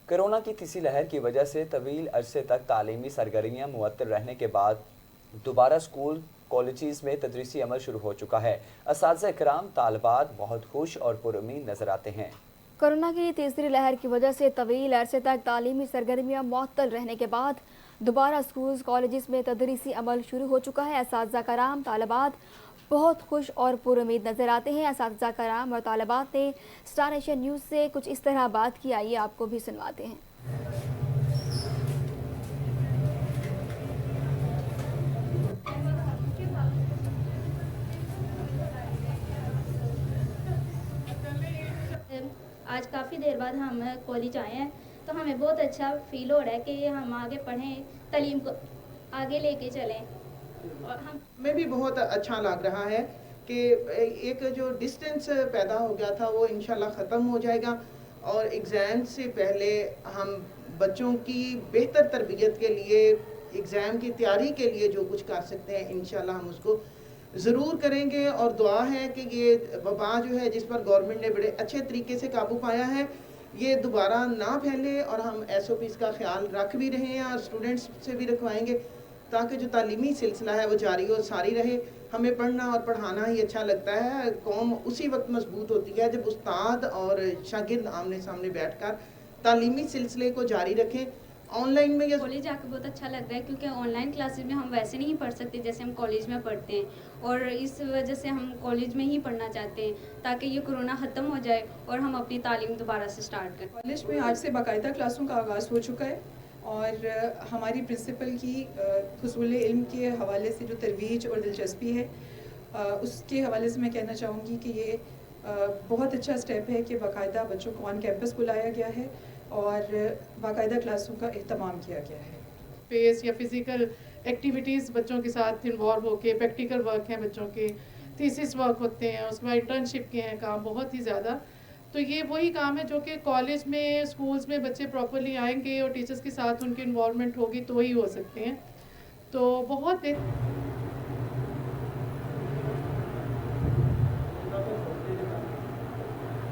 Corona की तीसरी लहर की वजह से तवील अरसे तक तालीमी सरगर्मियाँ मुअत्तल रहने के बाद दोबारा स्कूल कॉलेजेस में तदरीसी अमल शुरू हो चुका है। असातिज़ा इकराम तालबात बहुत खुश और पुरुमीद नजर आते हैं। कोरोना की तीसरी लहर की वजह से तवील अरसे तक तालीमी सरगर्मियाँ मुअत्तल रहने के बाद दोबारा स्कूल कॉलेजेस में तदरीसी अमल शुरू हो चुका है। असातिज़ा कराम तालबात बहुत खुश और पुरुमीद नज़र आते हैं। असातिज़ा कराम और तालबात ने स्टार एशिया न्यूज़ से कुछ इस तरह बात की, आइए आपको भी सुनवाते हैं। आज काफ़ी देर बाद हम कॉलेज आए हैं, तो हमें बहुत अच्छा फील हो रहा है कि हम आगे पढ़ें, तालीम को आगे लेके चलें। और हम में भी बहुत अच्छा लग रहा है कि एक जो डिस्टेंस पैदा हो गया था वो इंशाल्लाह ख़त्म हो जाएगा और एग्ज़ाम से पहले हम बच्चों की बेहतर तरबियत के लिए, एग्ज़ाम की तैयारी के लिए जो कुछ कर सकते हैं इंशाल्लाह हम उसको ज़रूर करेंगे। और दुआ है कि ये वबा जो है जिस पर गवर्नमेंट ने बड़े अच्छे तरीके से काबू पाया है, ये दोबारा ना फैले और हम SOPs का ख्याल रख भी रहे हैं और स्टूडेंट्स से भी रखवाएंगे ताकि जो तालीमी सिलसिला है वो जारी और सारी रहे। हमें पढ़ना और पढ़ाना ही अच्छा लगता है। कौम उसी वक्त मजबूत होती है जब उस्ताद और शागिर्द आमने सामने बैठकर तालीमी सिलसिले को जारी रखें। ऑनलाइन में या कॉलेज आकर बहुत अच्छा लग रहा है, क्योंकि ऑनलाइन क्लासेस में हम वैसे नहीं पढ़ सकते जैसे हम कॉलेज में पढ़ते हैं, और इस वजह से हम कॉलेज में ही पढ़ना चाहते हैं ताकि ये कोरोना ख़त्म हो जाए और हम अपनी तालीम दोबारा से स्टार्ट करें। कॉलेज में आज से बाकायदा क्लासों का आगाज़ हो चुका है और हमारी प्रिंसिपल की हुसूल इल्म के हवाले से जो तरवीज और दिलचस्पी है, उसके हवाले से मैं कहना चाहूँगी कि ये बहुत अच्छा स्टेप है कि बाकायदा बच्चों को ऑन कैंपस बुलाया गया है और बाकायदा क्लासों का एहतमाम किया गया है। स्पेस या फिज़िकल एक्टिविटीज़ बच्चों के साथ इन्वॉल्व होके, प्रैक्टिकल वर्क हैं बच्चों के, थीसिस वर्क होते हैं, उसके बाद इंटर्नशिप के हैं काम बहुत ही ज़्यादा। तो ये वही काम है जो कि कॉलेज में, स्कूल्स में बच्चे प्रॉपरली आएंगे और टीचर्स के साथ उनकी इन्वॉल्वमेंट होगी तो ही हो सकते हैं। तो बहुत